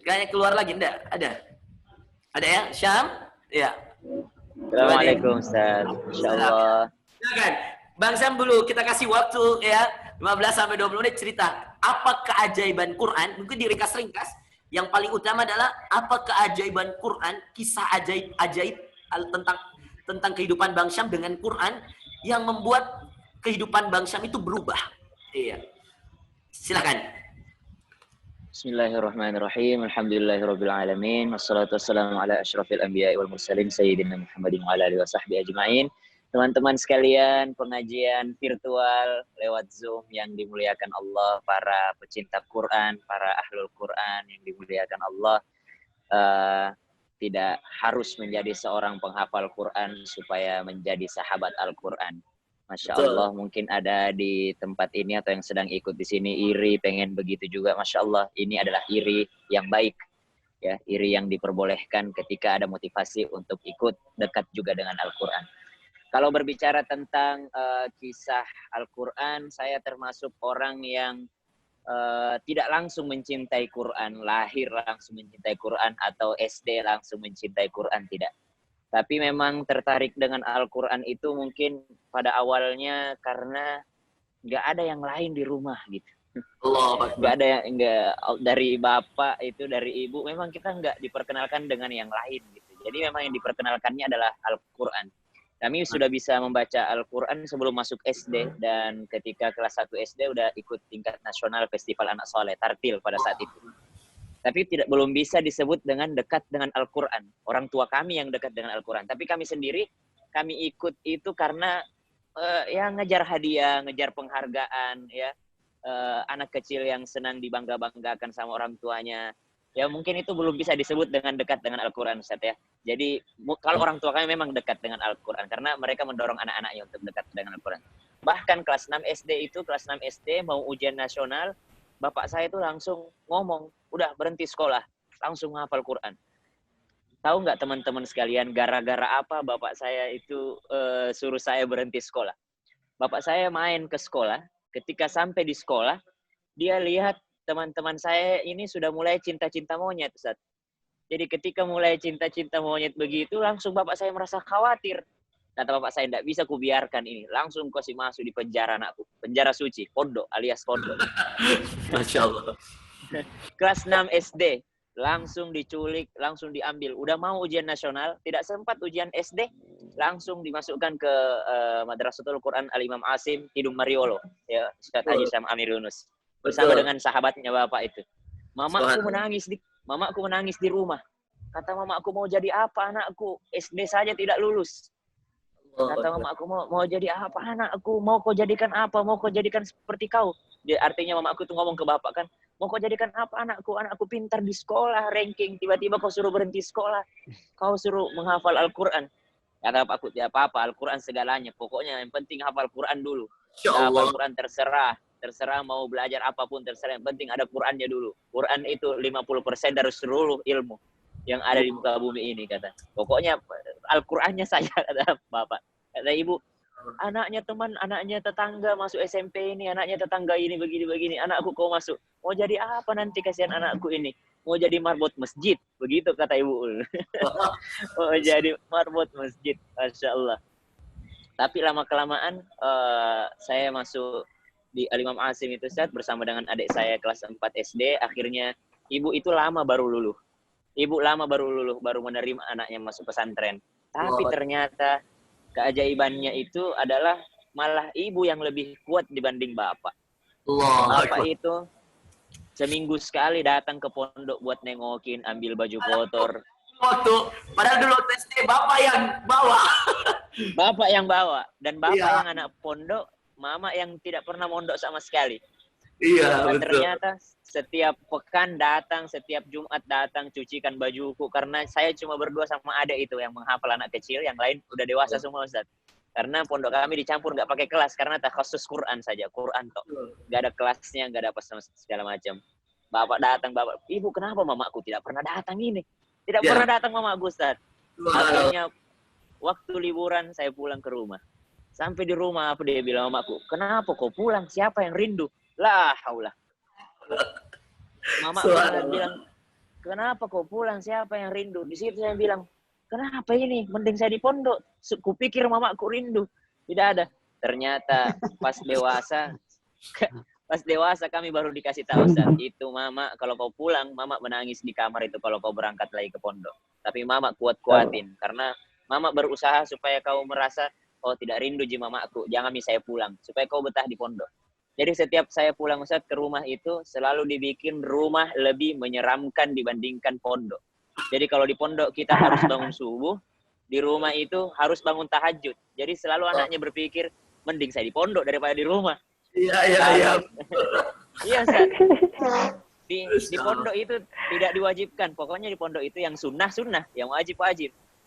kayaknya keluar lagi, enggak? Ada? Ada ya? Syam? Ya. Assalamualaikum Ustaz. Insyaallah. Silakan. Bang Syam dulu kita kasih waktu ya 15 sampai 20 menit cerita. Apa keajaiban Quran? Mungkin diringkas-ringkas. Yang paling utama adalah apa keajaiban Quran, kisah ajaib tentang kehidupan Bang Syam dengan Quran yang membuat kehidupan Bang Syam itu berubah. Iya. Silakan. Bismillahirrahmanirrahim. Alhamdulillahirabbil alamin. Wassalatu wassalamu ala asyrafil anbiya'i wal mursalin sayyidina Muhammadin wa ala alihi wasahbihi ajmain. Teman-teman sekalian, pengajian virtual lewat Zoom yang dimuliakan Allah, para pecinta Quran, para ahlul Quran yang dimuliakan Allah. Tidak harus menjadi seorang penghafal Quran supaya menjadi sahabat Al-Quran. Masya Allah, mungkin ada di tempat ini atau yang sedang ikut di sini iri, pengen begitu juga. Masya Allah, ini adalah iri yang baik, ya, iri yang diperbolehkan ketika ada motivasi untuk ikut dekat juga dengan Al-Quran. Kalau berbicara tentang kisah Al-Quran, saya termasuk orang yang tidak langsung mencintai Quran, lahir langsung mencintai Quran, atau SD langsung mencintai Quran, tidak. Tapi memang tertarik dengan Al-Quran itu mungkin pada awalnya karena nggak ada yang lain di rumah gitu. Nggak ada yang, dari bapak itu, dari ibu, memang kita nggak diperkenalkan dengan yang lain gitu. Jadi memang yang diperkenalkannya adalah Al-Quran. Kami sudah bisa membaca Al-Quran sebelum masuk SD, dan ketika kelas 1 SD udah ikut tingkat nasional Festival Anak Soleh, Tartil pada saat itu. Tapi belum bisa disebut dengan dekat dengan Al-Quran. Orang tua kami yang dekat dengan Al-Quran. Tapi kami sendiri, kami ikut itu karena ya ngejar hadiah, ngejar penghargaan, ya. Anak kecil yang senang dibangga-banggakan sama orang tuanya. Ya mungkin itu belum bisa disebut dengan dekat dengan Al-Quran, Ustaz, ya. Jadi kalau orang tua kami memang dekat dengan Al-Quran karena mereka mendorong anak-anaknya untuk dekat dengan Al-Quran. Bahkan kelas 6 SD mau ujian nasional, bapak saya itu langsung ngomong, udah berhenti sekolah, langsung hafal Quran. Tahu nggak teman-teman sekalian, gara-gara apa bapak saya itu suruh saya berhenti sekolah? Bapak saya main ke sekolah, ketika sampai di sekolah, dia lihat teman-teman saya ini sudah mulai cinta-cinta monyet, Ustaz. Jadi ketika mulai cinta-cinta monyet begitu, langsung bapak saya merasa khawatir. Kata bapak saya, tidak bisa kubiarkan ini. Langsung kasih masuk di penjara anakku. Penjara suci, pondok alias pondok. Masya Allah. Kelas 6 SD, langsung diculik, langsung diambil. Udah mau ujian nasional, tidak sempat ujian SD, langsung dimasukkan ke Madrasatul Quran Al-Imam Asim, Hidung Mariolo. Ya, Ustaz Haji Syam Amir Yunus. Bersama dengan sahabatnya bapak itu. Mamaku menangis di rumah. Kata mamaku, mau jadi apa anakku? SD saja tidak lulus. Kata mamaku, mau jadi apa anakku? Mau kau jadikan apa? Mau kau jadikan seperti kau? Artinya mamaku tuh ngomong ke bapak kan, mau kau jadikan apa anakku? Anakku pintar di sekolah, ranking. Tiba-tiba kau suruh berhenti sekolah. Kau suruh menghafal Al-Quran. Kata bapakku, tidak apa-apa, Al-Quran segalanya. Pokoknya yang penting hafal Quran dulu. Hafal Quran terserah mau belajar apapun, terserah, yang penting ada Qurannya dulu. Quran itu 50% dari seluruh ilmu yang ada di muka bumi ini, kata. Pokoknya Al-Qurannya saya, kata bapak. Kata ibu, anaknya tetangga masuk SMP ini, anaknya tetangga ini begini-begini, anakku kau masuk. Mau jadi apa nanti, kasihan anakku ini? Mau jadi marbot masjid, begitu kata ibu. Mau jadi marbot masjid, Masya Allah. Tapi lama-kelamaan saya masuk di Al-Imam Asim itu, Ustaz, bersama dengan adik saya kelas 4 SD. Akhirnya ibu itu lama baru luluh. Baru menerima anaknya masuk pesantren. Tapi ternyata keajaibannya itu adalah malah ibu yang lebih kuat dibanding bapak. Bapak itu seminggu sekali datang ke pondok buat nengokin, ambil baju kotor. Padahal dulu SD bapak yang bawa. Bapak yang bawa. Dan bapak yang anak pondok, mama yang tidak pernah mondok sama sekali. Iya, betul. Ternyata Setiap pekan datang, setiap Jumat datang, cucikan bajuku. Karena saya cuma berdua sama adik itu yang menghafal, anak kecil. Yang lain udah dewasa semua, Ustaz. Karena pondok kami dicampur, nggak pakai kelas. Karena khusus Quran saja, Quran tok. Nggak ada kelasnya, nggak ada apa segala macam. Bapak datang, ibu kenapa mamaku tidak pernah datang ini? Tidak pernah datang mamaku, Ustaz. Akhirnya waktu liburan saya pulang ke rumah. Sampai di rumah, apa dia bilang mamaku, kenapa kau pulang? Siapa yang rindu? Lah, haulah. Mamaku bilang, kenapa kau pulang? Siapa yang rindu? Di situ saya bilang, kenapa ini? Mending saya di pondok. Kupikir mamaku rindu. Tidak ada. Ternyata pas dewasa, pas dewasa kami baru dikasih tahu, Ustaz. Itu mama, kalau kau pulang, mama menangis di kamar itu kalau kau berangkat lagi ke pondok. Tapi mama kuat-kuatin. Karena mama berusaha supaya kau merasa, oh tidak rindu ji mamaku, jangan saya pulang. Supaya kau betah di pondok. Jadi setiap saya pulang, Ustaz, ke rumah itu selalu dibikin rumah lebih menyeramkan dibandingkan pondok. Jadi kalau di pondok kita harus bangun subuh, di rumah itu harus bangun tahajud. Jadi selalu anaknya berpikir, mending saya di pondok daripada di rumah. Iya, iya, iya. Iya, Ustaz. Di pondok itu tidak diwajibkan. Pokoknya di pondok itu yang sunnah, yang wajib.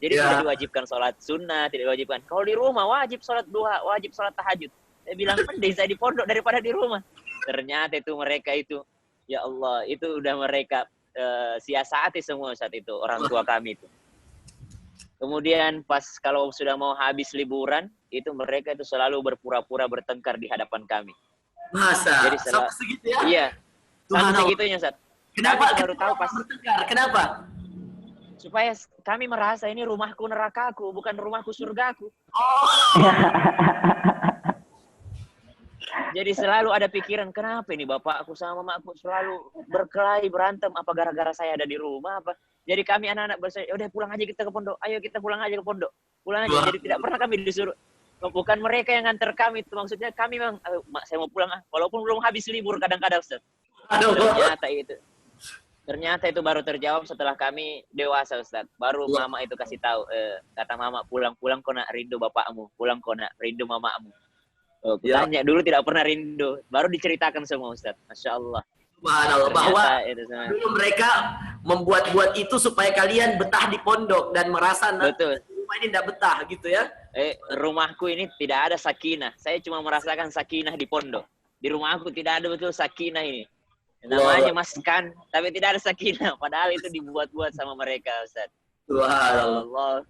Jadi tidak diwajibkan sholat sunnah, tidak diwajibkan. Kalau di rumah wajib sholat duha, wajib sholat tahajud. Saya bilang, mending saya di pondok daripada di rumah. Ternyata itu mereka itu, ya Allah, itu udah mereka siasati semua saat itu, orang tua kami itu. Kemudian pas kalau sudah mau habis liburan, itu mereka itu selalu berpura-pura bertengkar di hadapan kami. Masa? Jadi Sampai segitu ya? Iya, sampai segitunya, Ustaz. Kenapa? Kami baru tahu pas bertengkar? Kenapa? supaya kami merasa ini rumahku nerakaku, bukan rumahku surgaku. Oh. Jadi selalu ada pikiran, kenapa ini bapakku sama mamaku selalu berkelahi, berantem, apa gara-gara saya ada di rumah apa. Jadi kami anak-anak berkata, udah pulang aja kita ke pondok, ayo kita pulang aja ke pondok. Pulang aja, jadi tidak pernah kami disuruh. Bukan mereka yang nganter kami, itu maksudnya kami memang, mak saya mau pulang walaupun belum habis libur kadang-kadang, Ustaz. Aduh. Ternyata itu baru terjawab setelah kami dewasa, Ustaz. Baru mama itu kasih tahu, kata mama, pulang kau nak rindu bapakmu, pulang kau nak rindu mamamu. Tanya dulu tidak pernah rindu, baru diceritakan semua, Ustaz. Masya Allah. Subhanallah, bahwa dulu mereka membuat-buat itu supaya kalian betah di pondok dan merasa rumah ini tidak betah gitu ya. Rumahku ini tidak ada sakinah. Saya cuma merasakan sakinah di pondok. Di rumahku tidak ada betul sakinah ini. Namanya maskan, tapi tidak ada sakinah. Padahal itu dibuat-buat sama mereka, Ustaz. Subhanallah.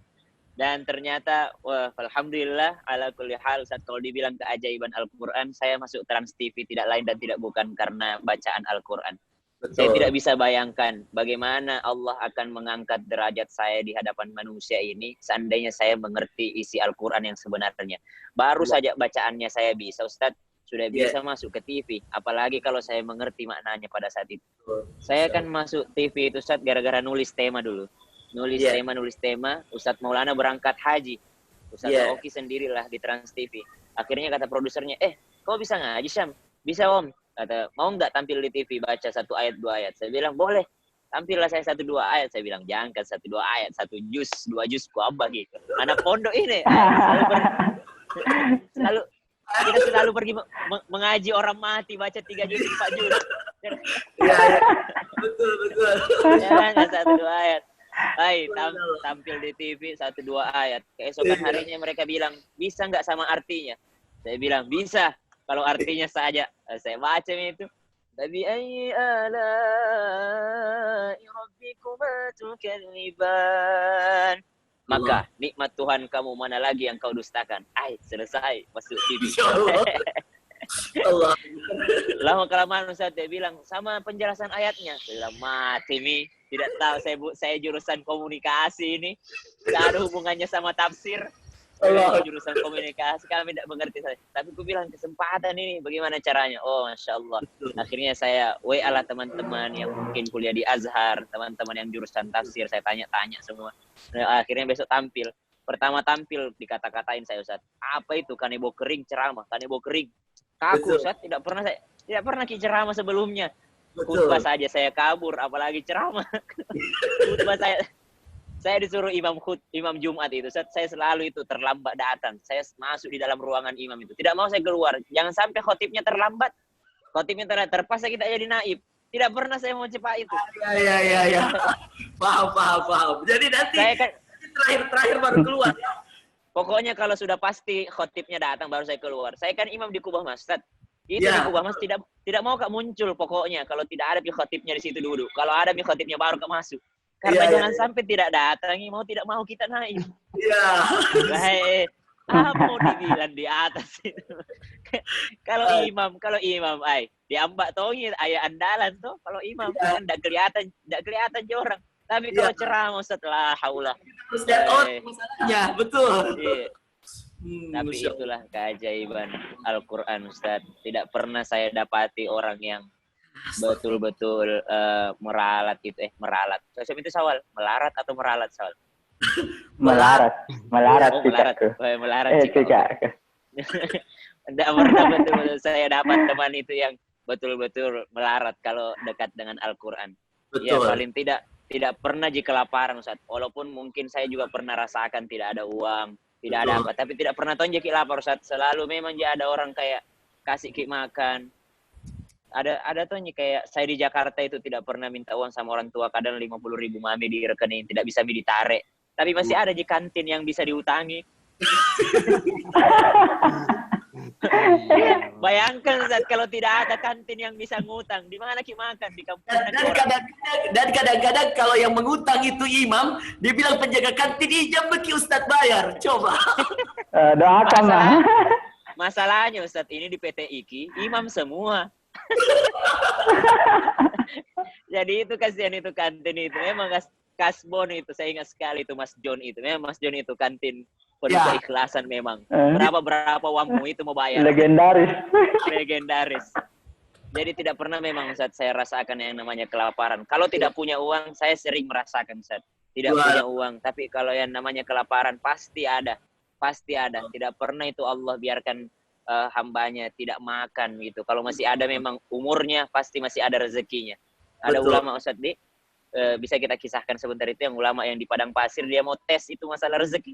Dan ternyata, wah, alhamdulillah, ala kulli hal, Ustaz, kalau dibilang keajaiban Al-Quran, saya masuk Trans TV tidak lain dan tidak bukan karena bacaan Al-Quran. Saya tidak bisa bayangkan bagaimana Allah akan mengangkat derajat saya di hadapan manusia ini seandainya saya mengerti isi Al-Quran yang sebenarnya. Baru saja bacaannya saya bisa, Ustaz, sudah bisa masuk ke TV. Apalagi kalau saya mengerti maknanya pada saat itu. Saya kan masuk TV itu, Ustaz, gara-gara nulis tema dulu. Nulis tema, Ustadz Maulana berangkat haji. Ustadz Oki sendirilah di Trans TV. Akhirnya kata produsernya, kau bisa ngaji, Syam? Bisa, Om. Kata, mau nggak tampil di TV baca 1 ayat 2 ayat? Saya bilang, boleh. Tampillah saya 1-2 ayat. Saya bilang, jangan kan 1-2 ayat, 1 juz, 2 juz, ku abah gitu. Anak pondok ini. Kita selalu pergi mengaji orang mati, baca 3 juz, 4 juz. Iya, betul. Jangan 1-2 ayat. Tampil di TV 1-2 ayat. Keesokan harinya mereka bilang, bisa nggak sama artinya? Saya bilang, bisa. Kalau artinya saja. Saya baca itu. Tabi ayyi ala'i rabbikuma tukadziban. Maka nikmat Tuhan kamu mana lagi yang kau dustakan? Selesai masuk TV. Allah. Lama kelamaan Ustaz dia bilang sama penjelasan ayatnya. Saya bilang mati nih. Tidak tahu saya jurusan komunikasi ini. Tidak ada hubungannya sama tafsir. Allah. Jurusan komunikasi kami tidak mengerti saya. Tapi aku bilang kesempatan ini bagaimana caranya? Oh, Masya Allah. Akhirnya saya WA lah teman-teman yang mungkin kuliah di Azhar, teman-teman yang jurusan tafsir, saya tanya-tanya semua. Akhirnya besok tampil. Pertama tampil dikata-katain saya, Ustaz. Apa itu kanebo kering ceramah? Kanebo kering. Kaku, Ustaz. Tidak pernah ceramah sebelumnya. Khutbah saja saya kabur, apalagi ceramah. Khutbah saya disuruh imam Jumat itu. Saya selalu itu terlambat datang. Saya masuk di dalam ruangan imam itu. Tidak mau saya keluar. Jangan sampai khotibnya terlambat. Khotibnya terpaksa kita jadi naib. Tidak pernah saya mau cepat itu. Iya. Paham. Jadi nanti terakhir baru keluar ya. Pokoknya kalau sudah pasti khotibnya datang baru saya keluar. Saya kan imam di Kubah Masjid. Itu di Kubah Masjid tidak mau Kak muncul pokoknya kalau tidak ada khotibnya di situ dulu. Kalau ada khotibnya baru Kak masuk. Karena jangan sampai tidak datang, tidak mau kita naik. Iya. Apa mau dibilang di atas itu? Kalau imam, diambak tongi ayah andalan tuh. Kalau imam kan enggak kelihatan jorang. Tapi Iya, kalau ceramah setelah haula. harus lihat masalahnya, betul. Iya. Tapi Masya Allah. itulah keajaiban Al-Quran, Ustaz. Tidak pernah saya dapati orang yang betul-betul meralat gitu. Meralat. Saya itu sawal. Melarat atau meralat sawal? Melarat Oh, melarat. cikatku. Melarat Cikatku. Tidak pernah betul-betul saya dapat teman itu yang betul-betul melarat kalau dekat dengan Al-Quran. Ya, Betul. paling tidak pernah jika kelaparan, Ustaz. Walaupun mungkin saya juga pernah rasakan tidak ada uang, tidak ada apa, tapi tidak pernah tonjek lapar, Ustaz. Selalu memang dia ada orang kayak kasih makan. Ada tuh kayak saya di Jakarta itu tidak pernah minta uang sama orang tua, kadang 50.000 mami di rekening, tidak bisa ditarik. Tapi masih ada di kantin yang bisa diutangi. Bayangkan Ustaz, kalau tidak ada kantin yang bisa ngutang, di mana kita makan di kampung? Dan kadang-kadang kalau yang mengutang itu imam, dia bilang penjaga kantin, ijam beki Ustadz bayar. Coba. Doakan lah. Masalahnya Ustadz, ini di PT IKI, imam semua. Jadi itu kasihan itu kantin itu. Memang kasbon itu, saya ingat sekali itu Mas John itu. Memang Mas John itu kantin penuh keikhlasan memang. Berapa uangmu itu mau bayar. Legendaris. Jadi tidak pernah memang Ustaz saya rasakan yang namanya kelaparan. Kalau tidak punya uang, saya sering merasakan Ustaz. Tidak punya uang, tapi kalau yang namanya kelaparan pasti ada. Pasti ada. Tidak pernah itu Allah biarkan hambanya tidak makan gitu. Kalau masih ada memang umurnya, pasti masih ada rezekinya. Ada ulama Ustaz bisa kita kisahkan sebentar itu, yang ulama yang di padang pasir, dia mau tes itu masalah rezeki.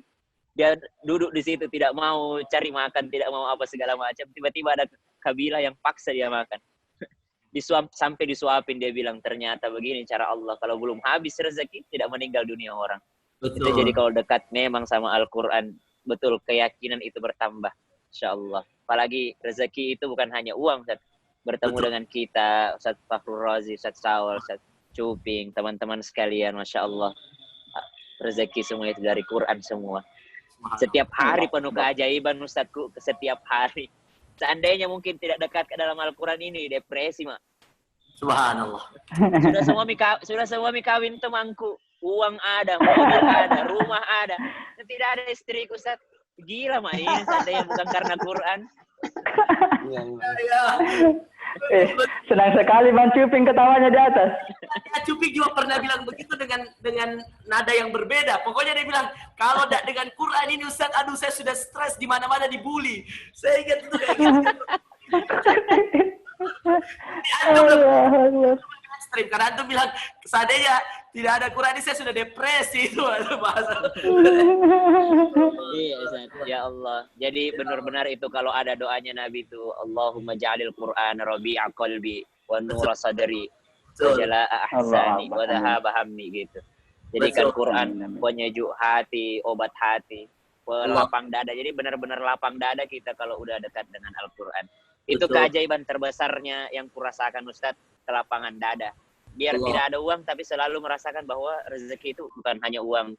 Dia duduk di situ tidak mau cari makan, tidak mau apa segala macam. Tiba-tiba ada kabilah yang paksa dia makan. Sampai disuapin, dia bilang ternyata begini cara Allah, kalau belum habis rezeki tidak meninggal dunia orang. Itu jadi kalau dekat memang sama Al-Quran, betul keyakinan itu bertambah, insyaallah. Apalagi rezeki itu bukan hanya uang, Ustaz. Bertemu dengan kita, Ustaz Fakhrul Razi, Ustaz Sawal, Ustaz Cuping, teman-teman sekalian, Masya Allah. Rezeki semua itu dari Quran semua. Setiap hari penuh keajaiban, Ustazku, setiap hari. Seandainya mungkin tidak dekat ke dalam Al-Quran ini, depresi, Mak. Subhanallah. Sudah semua kawin temanku. Uang ada, mobil ada, rumah ada. Tidak ada istriku, Ustaz. Gila, Mak. Ini seandainya bukan karena Quran. Senang sekali Bang Cuping ketawanya di atas. Cuping juga pernah bilang begitu dengan nada yang berbeda. Pokoknya dia bilang, kalau tidak dengan Quran ini Ustaz, aduh saya sudah stres di mana-mana dibully. Saya ingat itu kayak gitu. Ekstrim, karena antum bilang seandainya tidak ada Quran ini saya sudah depresi itu bahasa. Iya, ya Allah. Jadi benar-benar itu kalau ada doanya Nabi itu, Allahumma ja'alil Qur'an rabi'a qalbi wa nura sadri wa jalaa'a ahsani wa dhahaba hammi gitu. Jadikan Quran penyejuk hati, obat hati, pelapang dada. Jadi benar-benar lapang dada kita kalau udah dekat dengan Al-Quran. Itu keajaiban terbesarnya yang kurasakan Ustadz, kelapangan dada. Biar tidak ada uang, tapi selalu merasakan bahwa rezeki itu bukan hanya uang.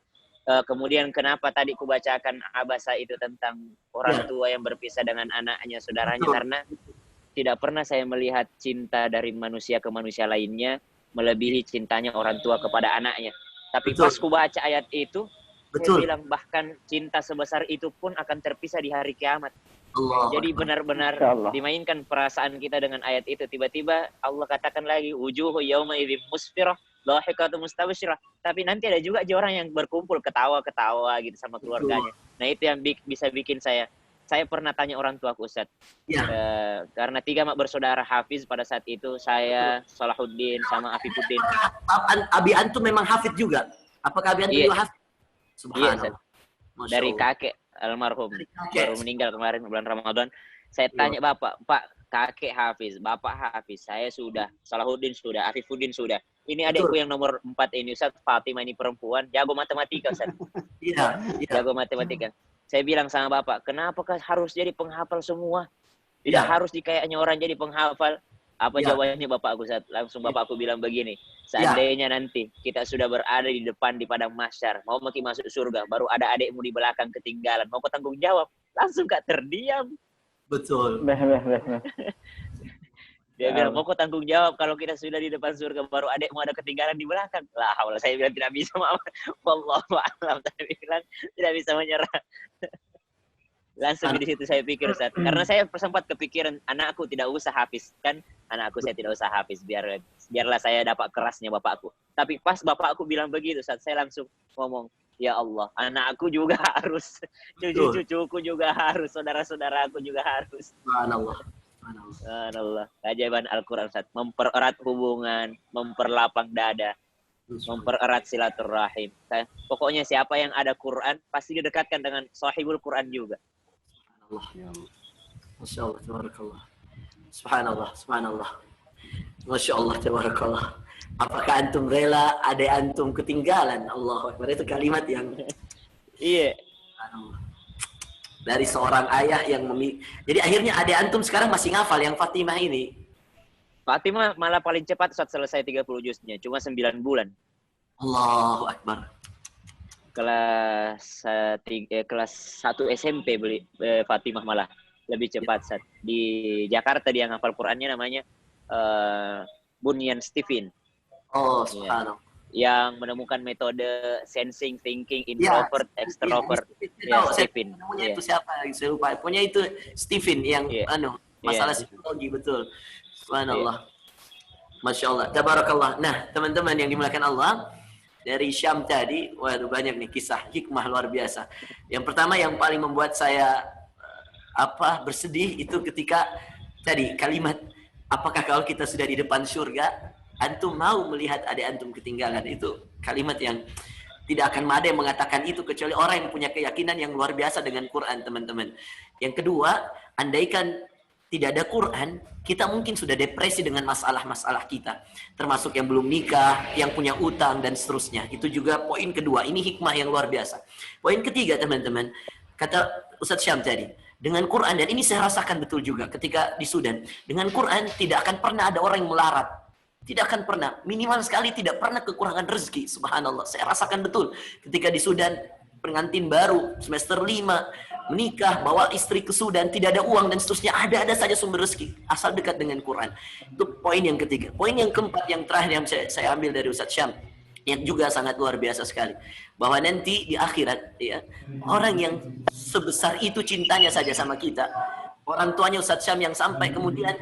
Kemudian kenapa tadi kubacakan abasa itu tentang orang tua yang berpisah dengan anaknya, saudaranya, karena tidak pernah saya melihat cinta dari manusia ke manusia lainnya melebihi cintanya orang tua kepada anaknya. Tapi pas kubaca ayat itu, saya bilang bahkan cinta sebesar itu pun akan terpisah di hari kiamat. Jadi benar-benar dimainkan perasaan kita dengan ayat itu. Tiba-tiba Allah katakan lagi, wujuhu yawma idzin musfirah, dhahikatun mustabsyirah. Tapi nanti ada juga orang yang berkumpul ketawa-ketawa gitu sama keluarganya. Nah, itu yang bisa bikin saya pernah tanya orang tua aku, Ustaz. Karena 3 bersaudara Hafiz pada saat itu, saya, Salahuddin sama Afifuddin. Abi antum memang Hafid juga? Apakah Abi antum juga Hafid? Subhanallah. Dari kakek almarhum baru meninggal kemarin bulan Ramadan. Saya tanya bapak, Pak, kakek Hafiz, bapak Hafiz, saya sudah, Salahuddin sudah, Afifuddin sudah. Ini adikku yang nomor 4 ini, Ustaz, Fatimah ini perempuan, jago matematika, Ustaz. Jago matematika. Saya bilang sama bapak, kenapa harus jadi penghafal semua? Tidak harus kayaknya orang jadi penghafal. Apa jawabannya bapak aku, Ustaz? Langsung bapak aku bilang begini, seandainya nanti kita sudah berada di depan di padang mahsyar, mau masuk surga, baru ada adikmu di belakang ketinggalan, mau kau tanggung jawab? langsung gak terdiam. Betul. Dia bilang, pokok tanggung jawab kalau kita sudah di depan surga, baru adekmu ada ketinggalan di belakang. Lah, saya bilang tidak bisa, maaf. Wallahu a'lam. Saya bilang tidak bisa menyerah. Langsung di situ saya pikir, Ustaz. Karena saya sempat kepikiran, anakku tidak usah hafiz. Kan anakku saya tidak usah hafiz, biarlah saya dapat kerasnya bapakku. Tapi pas bapakku bilang begitu, Ustaz, saya langsung ngomong, ya Allah, anakku juga harus, cucu-cucuku juga harus, saudara-saudaraku juga harus. Subhanallah. Subhanallah. Keajaiban Al-Quran, Ustaz. Mempererat hubungan, memperlapang dada, mempererat silaturahim. Pokoknya siapa yang ada Quran, pasti didekatkan dengan sahibul Quran juga. Masya Allah, tabarakallah. Subhanallah, subhanallah. Masya Allah, tabarakallah. Apakah antum rela adik antum ketinggalan? Allahu Akbar. Itu kalimat yang Iya. dari seorang ayah yang jadi akhirnya adik antum sekarang masih ngafal yang Fatimah ini. Fatimah malah paling cepat saat selesai 30 juznya, cuma 9 bulan. Allahu Akbar. Kelas 1 SMP beli Fatimah malah lebih cepat saat di Jakarta dia ngafal Qurannya namanya Bunyan Stephen. Oh, subhanallah. Yang menemukan metode sensing, thinking, introvert, extrovert. Ya, Stephen. Namanya itu siapa? Saya lupa. Punya itu Stephen yang masalah psikologi, betul. Subhanallah. Masya Allah. Tabarakallah. Nah, teman-teman yang dimuliakan Allah, dari Syam tadi, waduh banyak nih kisah hikmah luar biasa. Yang pertama yang paling membuat saya bersedih itu ketika tadi kalimat, apakah kalau kita sudah di depan surga, antum mau melihat adik antum ketinggalan? Itu kalimat yang tidak akan ada yang mengatakan itu kecuali orang yang punya keyakinan yang luar biasa dengan Quran, teman-teman. Yang kedua, andaikan tidak ada Quran, kita mungkin sudah depresi dengan masalah-masalah kita. Termasuk yang belum nikah, yang punya utang, dan seterusnya. Itu juga poin kedua. Ini hikmah yang luar biasa. Poin ketiga, teman-teman. Kata Ustadz Syam tadi, dengan Quran, dan ini saya rasakan betul juga ketika di Sudan. Dengan Quran, tidak akan pernah ada orang yang melarat. Tidak akan pernah. Minimal sekali tidak pernah kekurangan rezeki. Subhanallah. Saya rasakan betul ketika di Sudan, pengantin baru, semester 5, menikah, bawa istri ke Sudan, tidak ada uang dan seterusnya, ada saja sumber rezeki asal dekat dengan Quran. Itu poin yang ketiga. Poin yang keempat yang terakhir yang saya ambil dari Ustadz Syam yang juga sangat luar biasa sekali, bahwa nanti di akhirat ya, orang yang sebesar itu cintanya saja sama kita, orang tuanya Ustadz Syam yang sampai kemudian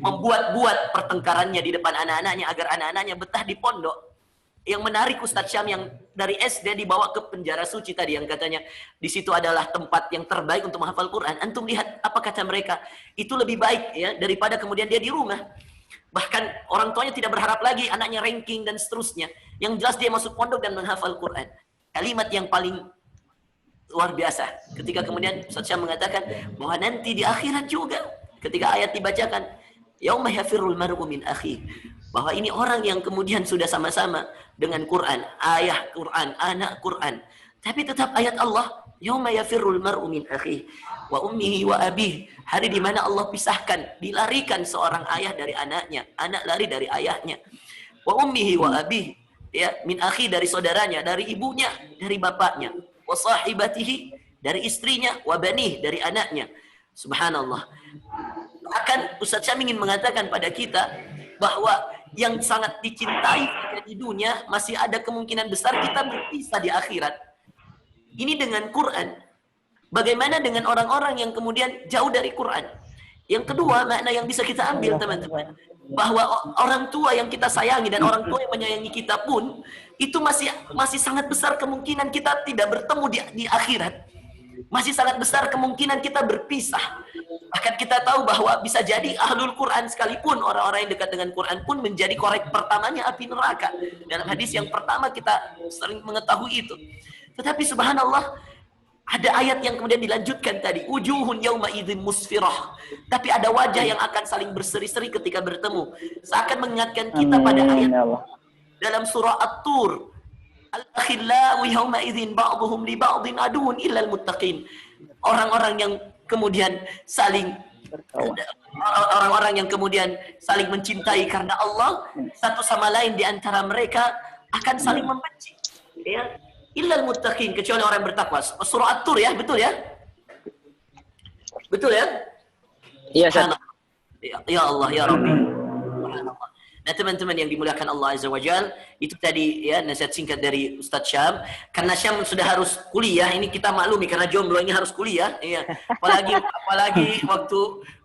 membuat-buat pertengkarannya di depan anak-anaknya agar anak-anaknya betah di pondok. Yang menarik Ustadz Syam yang dari SD dibawa ke penjara suci tadi yang katanya di situ adalah tempat yang terbaik untuk menghafal Quran. Antum lihat apa kata mereka? Itu lebih baik ya daripada kemudian dia di rumah. Bahkan orang tuanya tidak berharap lagi anaknya ranking dan seterusnya. Yang jelas dia masuk pondok dan menghafal Quran. Kalimat yang paling luar biasa ketika kemudian Ustadz Syam mengatakan bahwa nanti di akhirat juga ketika ayat dibacakan yauma yafirrul mar'u min akhi, bahwa ini orang yang kemudian sudah sama-sama dengan Quran, ayah Quran, anak Quran, tapi tetap ayat Allah, yauma yafirrul mar'u min akhi wa ummihi wa abih, hari di mana Allah pisahkan, dilarikan seorang ayah dari anaknya, anak lari dari ayahnya, wa ummihi wa abih, ya, min akhi dari saudaranya, dari ibunya, dari bapaknya, wa sahibatihi dari istrinya, wa banih dari anaknya. Subhanallah. Akan Ustadz Syam ingin mengatakan pada kita bahwa yang sangat dicintai di dunia masih ada kemungkinan besar kita berpisah di akhirat. Ini dengan Quran. Bagaimana dengan orang-orang yang kemudian jauh dari Quran? Yang kedua, makna yang bisa kita ambil teman-teman, bahwa orang tua yang kita sayangi dan orang tua yang menyayangi kita pun itu masih sangat besar kemungkinan kita tidak bertemu di akhirat. Masih sangat besar kemungkinan kita berpisah. Bahkan kita tahu bahwa bisa jadi ahlul Quran sekalipun, orang-orang yang dekat dengan Quran pun menjadi korek pertamanya api neraka. Dalam hadis yang pertama kita sering mengetahui itu. Tetapi subhanallah, ada ayat yang kemudian dilanjutkan tadi, wujuhun yauma idzin musfirah. Tapi ada wajah yang akan saling berseri-seri ketika bertemu. Seakan mengingatkan kita pada ayat dalam surah At-Tur. Al-akhillau yawma idzin ba'dhum li ba'dhin aduun illal muttaqin. Orang-orang yang kemudian saling orang-orang yang kemudian saling mencintai karena Allah, satu sama lain di antara mereka akan saling membenci. Ya, illal muttaqin, kecuali orang yang bertakwa. Surah At-Tur ya, betul ya? Betul ya? Iya, Ustaz. Subhanallah. Ya Allah, ya Rabbi. Subhanallah. Nah teman-teman yang dimuliakan Allah Azza wa Jal, itu tadi ya nasihat singkat dari Ustadz Syam. Karena Syam sudah harus kuliah, ini kita maklumi karena jomblo ini harus kuliah. Ya.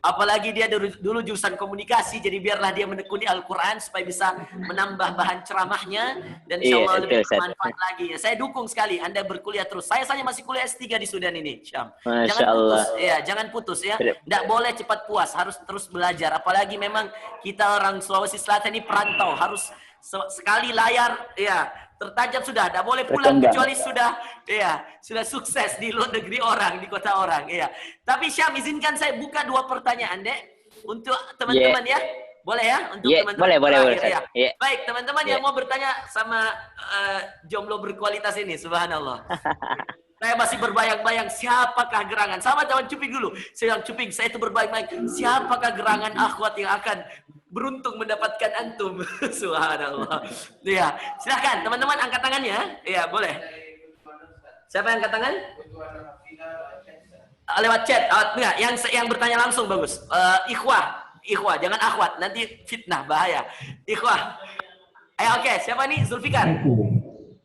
Apalagi dia dulu jurusan komunikasi, jadi biarlah dia menekuni Al-Quran supaya bisa menambah bahan ceramahnya dan insya Allah lebih bermanfaat lagi. Ya, saya dukung sekali Anda berkuliah terus. Saya saja masih kuliah S3 di Sudan ini, Syam. Jangan putus, ya, jangan putus ya. Tidak boleh cepat puas, harus terus belajar. Apalagi memang kita orang Sulawesi Selatan ini perantau, harus sekali layar ya tertajam sudah, tidak boleh pulang kecuali sudah sukses di luar negeri orang, di kota orang ya. Tapi Syam, izinkan saya buka 2 pertanyaan deh untuk teman-teman ya. Boleh ya untuk teman-teman. Boleh. Ya. Baik, teman-teman yang mau bertanya sama jomblo berkualitas ini, subhanallah. Saya masih berbayang-bayang siapakah gerangan. Sama Cawan Cuping dulu. Saya bilang, Cuping, saya itu berbayang-bayang siapakah gerangan akhwat yang akan beruntung mendapatkan antum. Subhanallah. Ya, silakan teman-teman angkat tangannya. Ya, boleh. Siapa yang angkat tangan? Lewat chat. Enggak, yang bertanya langsung bagus. Ikhwah, jangan akhwat. Nanti fitnah, bahaya. Ikhwah. Oke, siapa nih? Zulfikar.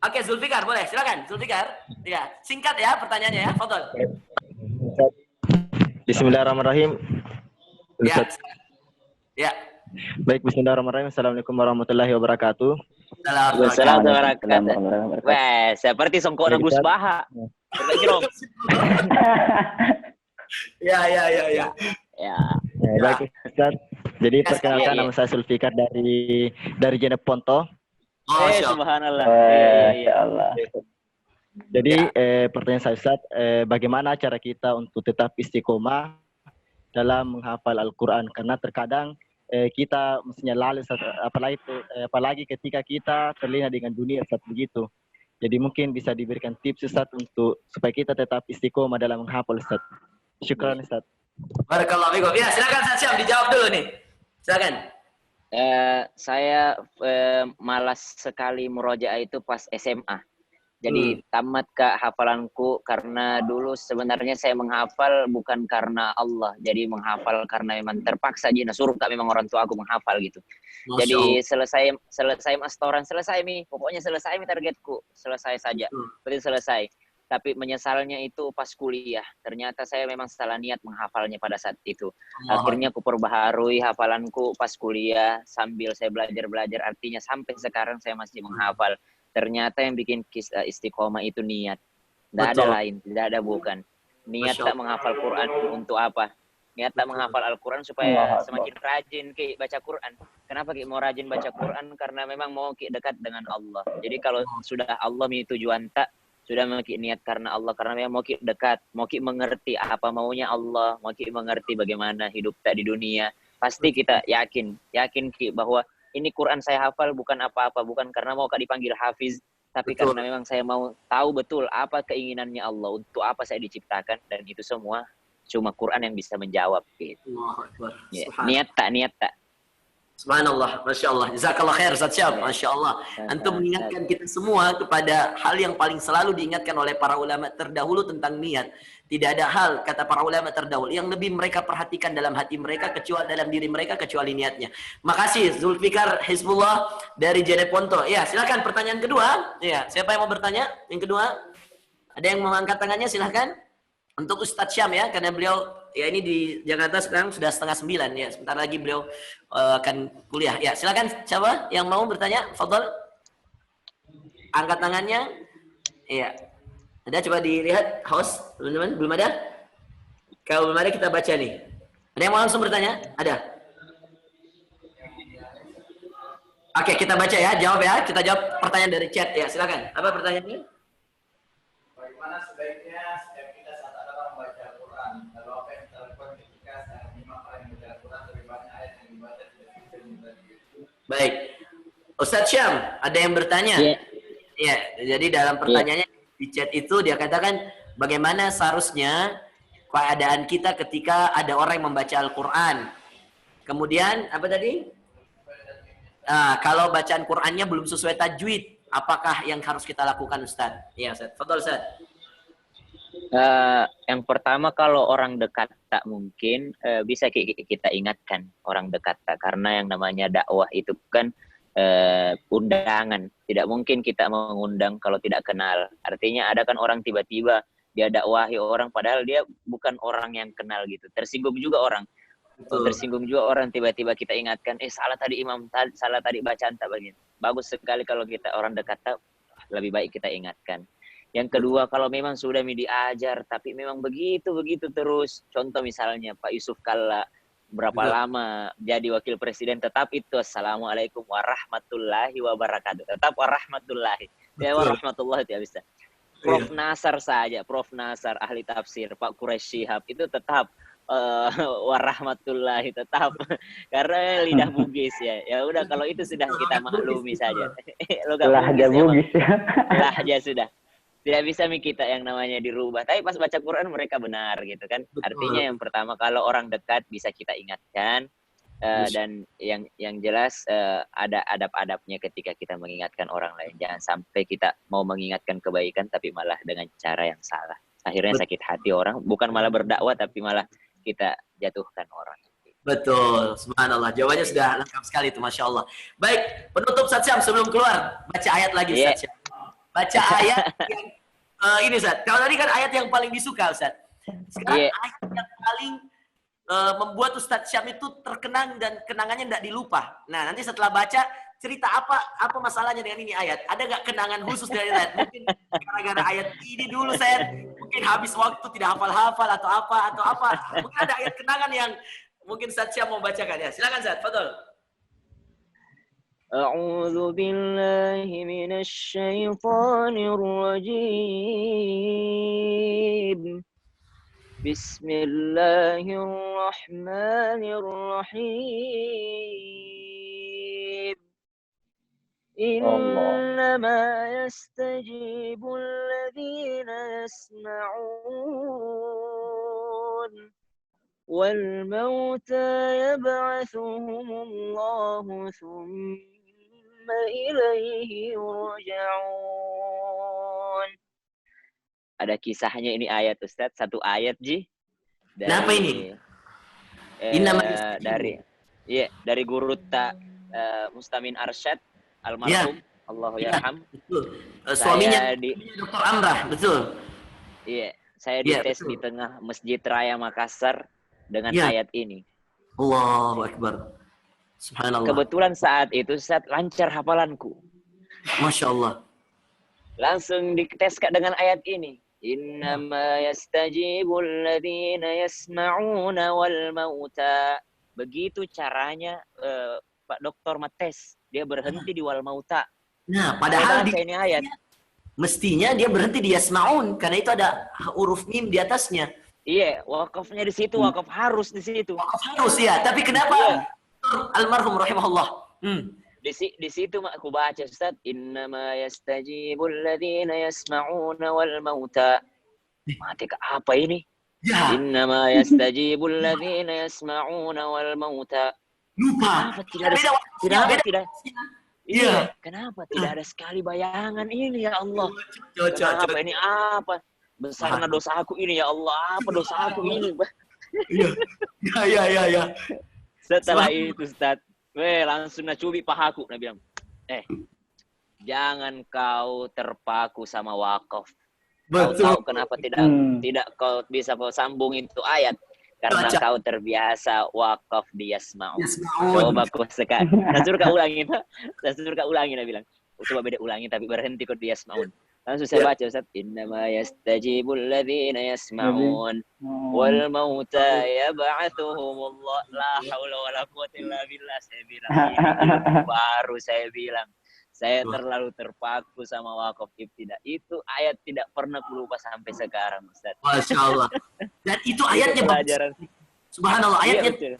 Oke, Zulfikar, boleh. Silakan, Zulfikar. Ya, singkat ya pertanyaannya ya. Fadhol. Bismillahirrahmanirrahim. Ya. Ya. Baik, bismillahirrahmanirrahim. Assalamualaikum warahmatullahi wabarakatuh. Assalamualaikum warahmatullahi wabarakatuh. Wah, seperti songkok Agus Baha. Ya. Baik, Ustaz. Jadi perkenalkan nama saya Zulfikar dari Jenep Ponto. Subhanallah. Allah. Jadi pertanyaan saya, Ustaz, bagaimana cara kita untuk tetap istiqomah dalam menghafal Al-Quran? Karena terkadang kita mestinya lalai, apalagi ketika kita terlena dengan dunia, Ustaz, begitu. Jadi mungkin bisa diberikan tips, Ustaz, supaya kita tetap istiqomah dalam menghafal, Ustaz. Syukran, Ustaz. Barakallahu fikum. Ya, silakan Ustaz Syam dijawab dulu nih. Silakan. Saya malas sekali murojaah itu pas SMA. Jadi tamat ke hafalanku karena dulu sebenarnya saya menghafal bukan karena Allah. Jadi menghafal karena memang terpaksa Jina suruh kak memang orang tua aku menghafal gitu. Jadi selesai mastoran selesai mi, pokoknya selesai mi targetku, selesai saja. Berarti selesai. Tapi menyesalnya itu pas kuliah. Ternyata saya memang salah niat menghafalnya pada saat itu. Akhirnya aku perbaharui hafalanku pas kuliah sambil saya belajar. Artinya sampai sekarang saya masih menghafal. Ternyata yang bikin istiqomah itu niat. Tidak ada lain, tidak ada bukan. Niat tak menghafal Quran untuk apa? Niat tak menghafal Al-Quran supaya semakin rajin Ki baca Quran. Kenapa Ki mau rajin baca Quran? Karena memang mau Ki dekat dengan Allah. Jadi kalau sudah Allah ini tujuan tak, sudah mau Ki niat karena Allah. Karena memang mau Ki dekat, mau Ki mengerti apa maunya Allah, mau Ki mengerti bagaimana hidup tak di dunia. Pasti kita yakin Ki bahwa ini Quran saya hafal bukan apa-apa, bukan karena mau Kak dipanggil hafiz, tapi karena memang saya mau tahu betul apa keinginannya Allah, untuk apa saya diciptakan, dan itu semua cuma Quran yang bisa menjawab gitu. Ya, niat tak. Subhanallah, Masya Allah. Jazakallah khair, Ustaz Syam. Masya Allah. Antum mengingatkan kita semua kepada hal yang paling selalu diingatkan oleh para ulama terdahulu tentang niat. Tidak ada hal, kata para ulama terdahulu, yang lebih mereka perhatikan dalam hati mereka, kecuali dalam diri mereka, kecuali niatnya. Makasih, Zulfikar Hizbullah dari Jenep Ponto. Ya, silakan pertanyaan kedua. Ya, siapa yang mau bertanya? Yang kedua? Ada yang mau angkat tangannya? Silakan. Untuk Ustadz Syam ya, karena beliau ya ini di Jakarta sekarang sudah 8:30 ya. Sebentar lagi beliau akan kuliah. Ya, silakan siapa yang mau bertanya? Fadhol. Angkat tangannya. Iya. Ada, coba dilihat host, teman-teman. Belum ada? Kalau belum ada kita baca nih. Ada yang mau langsung bertanya? Ada. Oke, kita baca ya, jawab ya. Kita jawab pertanyaan dari chat ya. Silakan. Apa pertanyaannya? Bagaimana sebaiknya setiap kita saat ada orang membaca Al-Quran, lalu apa yang kita lakukan ketika saat menyimak orang yang membaca Al-Quran lebih banyak ayat yang dibaca tidak bisa. Baik, Ustadz Syam, ada yang bertanya? Ya, jadi dalam pertanyaannya di chat itu dia katakan bagaimana seharusnya keadaan kita ketika ada orang yang membaca Al-Quran. Kemudian apa tadi? Kalau bacaan Qurannya belum sesuai tajwid, apakah yang harus kita lakukan, Ustaz? Ya, Ustaz. Fadhol, Ustaz. Yang pertama kalau orang dekat tak mungkin bisa kita ingatkan orang dekat, karena yang namanya dakwah itu kan undangan. Tidak mungkin kita mengundang kalau tidak kenal. Artinya ada kan orang tiba-tiba dia dakwahi orang padahal dia bukan orang yang kenal gitu. Tersinggung juga orang. Tersinggung juga orang tiba-tiba kita ingatkan, salah tadi imam, salah tadi bacaan tak begini. Bagus sekali kalau kita orang dekat tak, lebih baik kita ingatkan. Yang kedua, kalau memang sudah diajar, tapi memang begitu terus. Contoh misalnya Pak Yusuf Kalla, berapa lama jadi wakil presiden, tetap itu Assalamualaikum warahmatullahi wabarakatuh. Tetap warahmatullahi. Ya warahmatullahi itu ya bisa. Prof. Nasar saja, Prof. Nasar, ahli tafsir, Pak Quraisy Shihab, itu tetap warahmatullahi, tetap. Karena lidah bugis ya. Ya udah, kalau itu sudah kita maklumi saja. Lahja bugis ya. Lahja sudah. Tidak bisa kita yang namanya dirubah. Tapi pas baca Quran mereka benar gitu kan. Artinya yang pertama kalau orang dekat bisa kita ingatkan. Dan yang jelas ada adab-adabnya ketika kita mengingatkan orang lain. Jangan sampai kita mau mengingatkan kebaikan tapi malah dengan cara yang salah. Akhirnya sakit hati orang. Bukan malah berdakwah tapi malah kita jatuhkan orang. Betul, subhanallah. Jawabannya sudah lengkap sekali itu, Masya Allah. Baik, penutup Ustaz Syam sebelum keluar. Baca ayat lagi Ustaz Syam. Baca ayat yang ini Ustaz. Kalau tadi kan ayat yang paling disuka Ustaz. Sekarang ayat yang paling membuat Ustaz Syam itu terkenang dan kenangannya tidak dilupa. Nah, nanti setelah baca cerita apa masalahnya dengan ini ayat. Ada nggak kenangan khusus dari ayat? Mungkin gara-gara ayat ini dulu saya mungkin habis waktu tidak hafal-hafal atau apa. Mungkin ada ayat kenangan yang mungkin Ustaz Syam mau bacakan ya. Silakan Ustaz, fadhol. أعوذ بالله من الشيطان الرجيم بسم الله الرحمن الرحيم إنما يستجيب الذين يسمعون والموتى يبعثهم الله ثم إليه يرجعون. Ada kisahnya ini ayat Ustaz, satu ayat Ji. Kenapa ini? Dari guru Mustamin Arsyad almarhum, Allahu yarham. Suaminya Dr. Amrah, betul. Iya, saya dites di tengah Masjid Raya Makassar dengan ayat ini. Allahu Akbar. Subhanallah. Kebetulan saat itu Ustaz lancar hafalanku. Masya Allah. Langsung dites dengan ayat ini. Innama yastajibul ladzina yasma'una wal mauta. Begitu caranya Pak Dr. Mates. Dia berhenti di wal mauta. Nah, padahal ini ayat. Mestinya dia berhenti di yasma'un karena itu ada huruf mim di atasnya. Iya, wakafnya di situ, wakaf harus di situ. Wakaf harus ya, tapi kenapa almarhum rahimahullah? Di situ aku baca Ustaz, innama yastajibul ladzina yasma'una wal mauta. Mati ke apa ini? Ya. Innama yastajibul ladzina yasma'una wal mauta. Lupa. Kenapa tidak ada sekali bayangan ini ya Allah? Kenapa ini apa? Besarnya dosa aku ini ya Allah. Apa dosa aku ini? Iya. Setelah itu Ustaz, langsung cubit pahaku. Dia bilang, jangan kau terpaku sama wakaf. Kau tahu kenapa tidak kau bisa kau sambung itu ayat? Karena kau terbiasa wakaf di yasma'un. Coba kau sekarang. Dan suruh kau ulangi. Dia bilang. Coba beda ulangi tapi berhenti kau di yasma'un. Langsung saya baca Ustaz. Innama yastajibul ladzina yasma'un wal mauta yab'athuhumullah la haula wala quwwata illa billah. Saya bilang baru saya bilang saya terlalu terpaku sama wakaf ibtida. Itu ayat tidak pernah lupa sampai sekarang Ustaz. Masya Allah. Dan itu ayatnya pelajaran. Subhanallah, ayatnya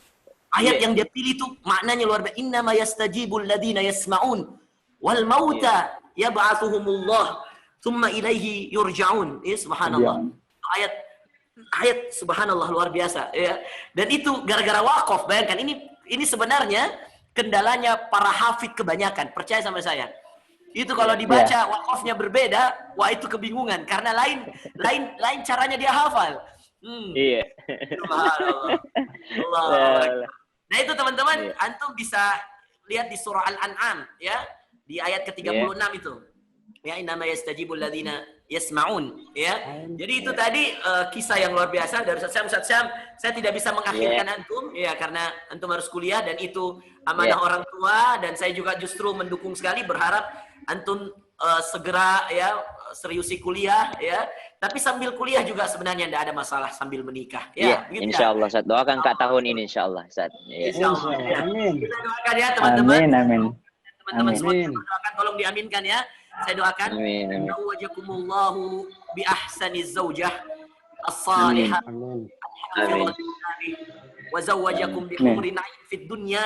ayat yang dia pilih itu maknanya luar biasa. Innama yastajibul ladzina yasma'un wal mauta yab'athuhumullah thumma ilaihi yurja'un. Ya subhanallah. Ayat subhanallah luar biasa ya. Dan itu gara-gara wakaf. Bayangkan ini sebenarnya kendalanya para hafid kebanyakan. Percaya sama saya. Itu kalau dibaca wakafnya berbeda, wah itu kebingungan karena lain caranya dia hafal. Iya. Subhanallah. Allah. Lah. Nah itu teman-teman, Iya. antum bisa lihat di surah Al-An'am ya, di ayat ke-36 itu. Ya, innama yastajibul ladzina yasma'un ya. Jadi itu tadi kisah yang luar biasa dari Ustaz Syam. Saya tidak bisa mengakhirkan antum ya karena antum harus kuliah dan itu amanah orang tua, dan saya juga justru mendukung sekali, berharap antum segera ya seriusi kuliah ya. Tapi sambil kuliah juga sebenarnya tidak ada masalah sambil menikah Iya, ya. insya Allah Ustaz. Doakan Kak tahun ini insya Allah Ustaz. Iya. Insyaallah. Amin. Kita doakan ya teman-teman. Amin, amin. Teman-teman semua Amin. doakan, tolong diaminkan ya. Saya doakan. Amin, amin. Zawwajakumullahu bi ahsaniz zaujah as-salihah. Amin. Amin. Wa zawwajakum bi hurin 'ain fid dunya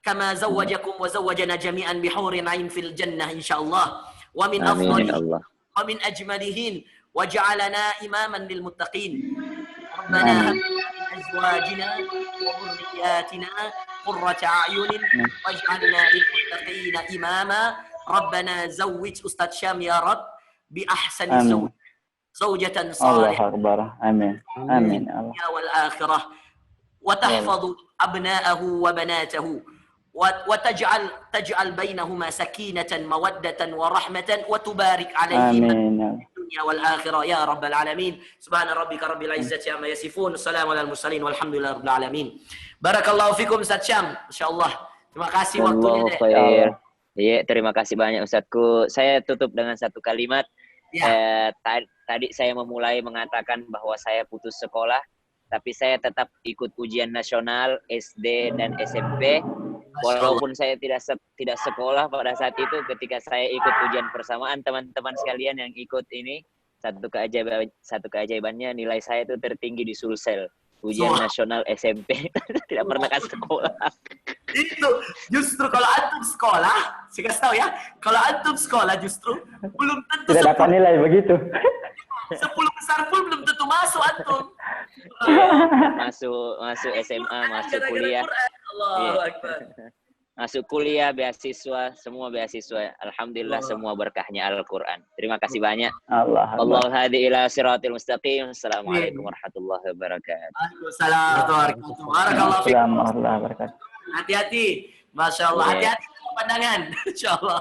kama zawwajakum wa zawwajana jami'an bi hurin 'ain fil jannah insyaallah. Wa min Amin afdalihi ya Allah. wa min ajmalihin wa ja'alana imaman lil muttaqin. Rabbana hab lana min azwajina wa dhurriyyatina qurrata a'yunin waj'alna lil muttaqina imama. Rabbana zawwij Ustaz Syam ya Rabb bi ahsani Amin. zawjatan Allah salihah Akbar. Amin. Amin. Allah. wal akhirah wa tahfadhu abna'ahu wa banatahu wa taj'al bainahuma sakinatan mawaddatan wa rahmatan wa tubarik alaihima Amin. dunya wal akhirah ya rabbal alamin. Subhana rabbika rabbil izzati amma yasifun, salamun alal mursalin walhamdulillahi rabbil alamin. Barakallahu fikum Ustaz Syam, insyaallah. Terima kasih waktunya Allahu deh. khair. Iya, terima kasih banyak Ustazku. Saya tutup dengan satu kalimat. Ya. Tadi saya memulai mengatakan bahwa saya putus sekolah, tapi saya tetap ikut ujian nasional SD dan SMP. Walaupun saya tidak sekolah pada saat itu, ketika saya ikut ujian persamaan, teman-teman sekalian yang ikut ini, satu keajaibannya nilai saya itu tertinggi di Sulsel. Ujian nasional SMP. Tidak pernah ke sekolah. Itu justru kalau antum sekolah, saya kasih tahu ya, kalau antum sekolah justru belum tentu Tidak dapat nilai begitu. 10 besar pun belum tentu masuk antum. Masuk SMA, masuk Gara-gara kuliah. Quran. Allahu Iya. Akbar. Masuk kuliah, beasiswa, semua beasiswa. Alhamdulillah semua berkahnya Al-Quran. Terima kasih banyak. Allah. Allahu hadi ila siratil mustaqim. Assalamualaikum warahmatullahi wabarakatuh. Waalaikumsalam warahmatullahi wabarakatuh. Barakallahu fikum. Assalamualaikum warahmatullahi wabarakatuh. Hati-hati. Masya Allah. Iya. Hati-hati dengan pandangan. Insya Allah.